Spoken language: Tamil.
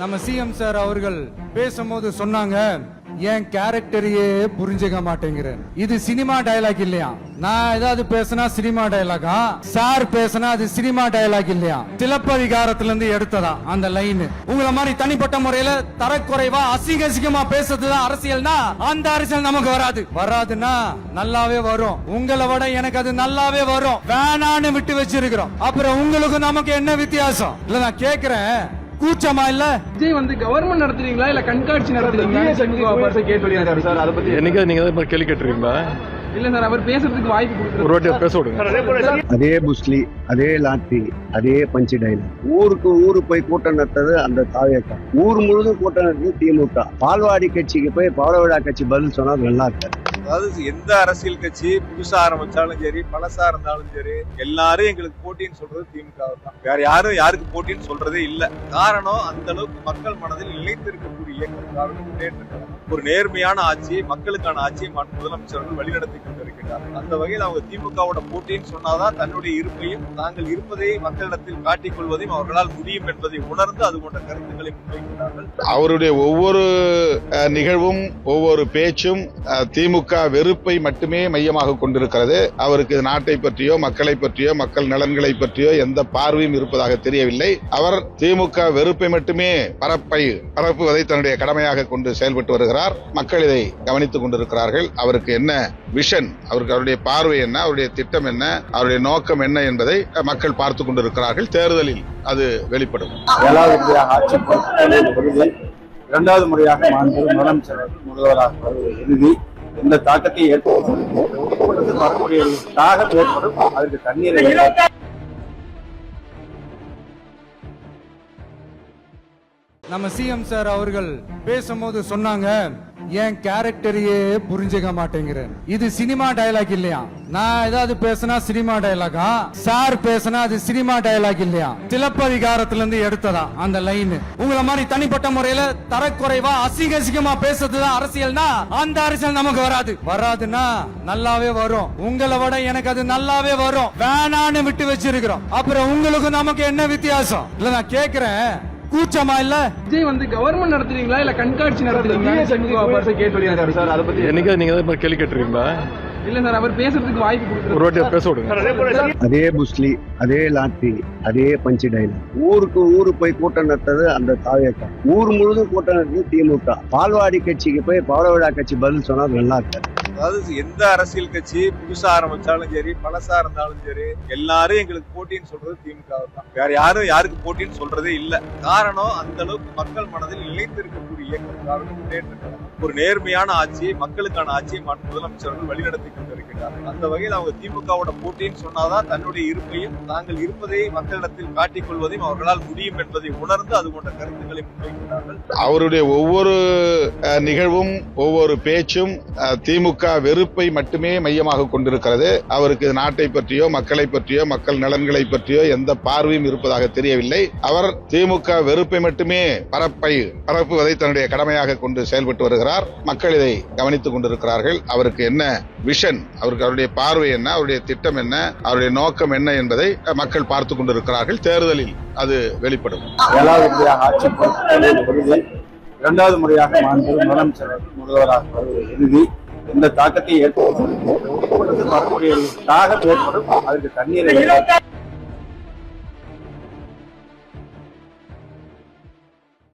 நம்ம சிஎம் சார் அவர்கள் பேசும்போது சொன்னாங்க, என் கேரக்டரையே புரிஞ்சுக்க மாட்டேங்கிறேன். இது சினிமா டயலாக் இல்லையா? நான் ஏதாவது பேசினா சினிமா டயலாகா? சார் பேசினா அது சினிமா டயலாக் இல்லையா? சிலப்பதிகாரத்துல இருந்து எடுத்ததா அந்த லைன்? உங்களை மாதிரி தனிப்பட்ட முறையில தரக்குறைவா அசிங்கமா பேசுறதுதான் அரசியல்னா அந்த அரசியல் நமக்கு வராதுன்னா நல்லாவே வரும். உங்களை விட எனக்கு அது நல்லாவே வரும். வேணான்னு விட்டு வச்சிருக்கிறோம். அப்புறம் உங்களுக்கு நமக்கு என்ன வித்தியாசம்? இல்ல நான் கேக்குறேன், கூச்சமா இல்ல? விஜய் வந்து கவர்மெண்ட் நடத்துறீங்களா இல்ல கண்காட்சி நடத்துறீங்களா? என்னைக்கு நீங்க கேள்வி கேட்டுருக்கீங்களா? இல்ல சார், அவர் பேசுறதுக்கு வாய்ப்பு கொடுக்குறாரு. ஒரு வாட்டி பேச விடுங்க. அதே புஸ்லி, அதே லாட்டி, அதே பஞ்சு டைலாக். ஊருக்கு போய் கூட்டம் நடத்தது அந்த தாவேக்கா. ஊர் முழுதும் கூட்டம் நடத்தது திமுக. பால்வாடி கட்சிக்கு போய் பாலவிழா கட்சி பதில் சொன்னா நல்லா இருக்காது. அதாவது எந்த அரசியல் கட்சி புதுசா ஆரம்பிச்சாலும் சரி, பழசா இருந்தாலும் சரி, எல்லாரும் எங்களுக்கு போட்டின்னு சொல்றது திமுக தான். வேற யாரும் யாருக்கு போட்டின்னு சொல்றதே இல்ல. காரணம், அந்த அளவுக்கு மக்கள் மனதில் நிலைத்திருக்கக்கூடிய இயக்கம். ஒரு நேர்மையான ஆட்சி, மக்களுக்கான ஆட்சியை முதலமைச்சர்கள் வழிநடத்தி கொண்டிருக்கிறார். அந்த வகையில் அவங்க திமுகவோட போட்டின்னு சொன்னாதான் தன்னுடைய இருப்பையும் தாங்கள் இருப்பதை மக்களிடத்தில் காட்டிக் கொள்வதையும் அவர்களால் முடியும் என்பதை உணர்ந்து அது போன்ற கருத்துக்களை முன்வைக்கிறார்கள். அவருடைய ஒவ்வொரு நிகழ்வும் ஒவ்வொரு பேச்சும் திமுக வெறுப்பை மட்டுமே மையமாக கொண்டிருக்கிறது. அவருக்கு நாட்டை பற்றியோ மக்களை பற்றியோ மக்கள் நலன்களை பற்றியோ எந்த பார்வையும் இருப்பதாக தெரியவில்லை. அவர் திமுக வெறுப்பை மட்டுமே பரப்புவதை தன்னுடைய கடமையாக கொண்டு செயல்பட்டு வருகிறார். மக்கள் இதை கவனித்துக் கொண்டிருக்கிறார்கள். அவருக்கு என்ன விஷன், அவருடைய பார்வை என்ன, அவருடைய திட்டம் என்ன, அவருடைய நோக்கம் என்ன என்பதை மக்கள் பார்த்துக் கொண்டிருக்கிறார்கள். தேர்தலில் அது வெளிப்படும். 7வது முறையாக ஆட்சி பொறுத்து 2வது முறையாக மாண்பு முதலமைச்சர் முதல்வராக எழுதி எந்த தாக்கத்தை ஏற்படுத்தும் வரக்கூடிய தாகம் ஏற்படும். அதற்கு தண்ணீர் நம்ம சிஎம் சார் அவர்கள் பேசும்போது சொன்னாங்க, என் கேரக்டரையே புரிஞ்சுக்க மாட்டேங்கிறேன். இது சினிமா டயலாக் இல்லையா? நான் ஏதாவது பேசினா சினிமா டயலாகா? சார் பேசினா அது சினிமா டயலாக் இல்லையா? சிலப்பதிகாரத்துல இருந்து எடுத்ததா அந்த லைன்? உங்களை மாதிரி தனிப்பட்ட முறையில தரக்குறைவா அசிங்கமா பேசுறதுதான் அரசியல்னா அந்த அரசியல் நமக்கு வராதுன்னா நல்லாவே வரும். உங்களை விட எனக்கு அது நல்லாவே வரும். வேணான்னு விட்டு வச்சிருக்கிறோம். அப்புறம் உங்களுக்கு நமக்கு என்ன வித்தியாசம்? இல்ல நான் கேக்குறேன், கூச்சமா இல்ல? விஜய் வந்து கவர்மெண்ட் நடத்துறீங்களா இல்ல கண்காட்சி நடத்துறீங்களா? என்னைக்கு நீங்க கேள்வி கேட்டுருக்கீங்களா? இல்ல சார், அவர் பேசுறதுக்கு வாய்ப்பு கொடுக்குறாரு. ஒரு வாட்டி பேச விடுங்க. அதே புஸ்லி, அதே லாட்டி, அதே பஞ்சு டைலாக். ஊருக்கு போய் கூட்டம் நடத்தது அந்த தாவேக்கா. ஊர் முழுதும் கூட்டம் நடத்தது திமுக. பால்வாடி கட்சிக்கு போய் பாலவிழா கட்சி பதில் சொன்னா நல்லா இருக்காது. அதாவது எந்த அரசியல் கட்சி புதுசா ஆரம்பிச்சாலும் சரி, பழசா இருந்தாலும் சரி, எல்லாரும் எங்களுக்கு போட்டின்னு சொல்றது திமுக தான். வேற யாரும் யாருக்கு போட்டின்னு சொல்றதே இல்ல. காரணம், அந்த அளவுக்கு மக்கள் மனதில் நிலைத்திருக்கக்கூடிய இயக்கம். ஒரு நேர்மையான ஆட்சி, மக்களுக்கான ஆட்சியை முதலமைச்சர்கள் வழிநடத்தி கொண்டிருக்கிறார். அந்த வகையில் அவங்க திமுகவோட போட்டின்னு சொன்னாதான் தன்னுடைய இருப்பையும் தாங்கள் இருப்பதை மக்களிடத்தில் காட்டிக் கொள்வதையும் அவர்களால் முடியும் என்பதை உணர்ந்து அது போன்ற கருத்துக்களை முன்வைக்கிறார்கள். அவருடைய ஒவ்வொரு நிகழ்வும் ஒவ்வொரு பேச்சும் திமுக வெறுப்பை மட்டுமே மையமாக கொண்டிருக்கிறது. அவருக்கு நாட்டை பற்றியோ மக்களை பற்றியோ மக்கள் நலன்களை பற்றியோ எந்த பார்வையும் இருப்பதாக தெரியவில்லை. அவர் திமுக வெறுப்பை மட்டுமே பரப்புவதை தன்னுடைய கடமையாக கொண்டு செயல்பட்டு வருகிறார். மக்கள் இதை கவனித்துக் கொண்டிருக்கிறார்கள். அவருக்கு என்ன விஷன், அவருடைய பார்வை என்ன, அவருடைய திட்டம் என்ன, அவருடைய நோக்கம் என்ன என்பதை மக்கள் பார்த்துக் கொண்டிருக்கிறார்கள். தேர்தலில் அது வெளிப்படும். 7வது முறையாக ஆட்சி பொறுத்து 2வது முறையாக மாண்பு முதலமைச்சர் முதல்வராக எழுதி எந்த தாக்கத்தை ஏற்படுத்தும் வரக்கூடிய தாகம் ஏற்படும். அதற்கு தண்ணீர்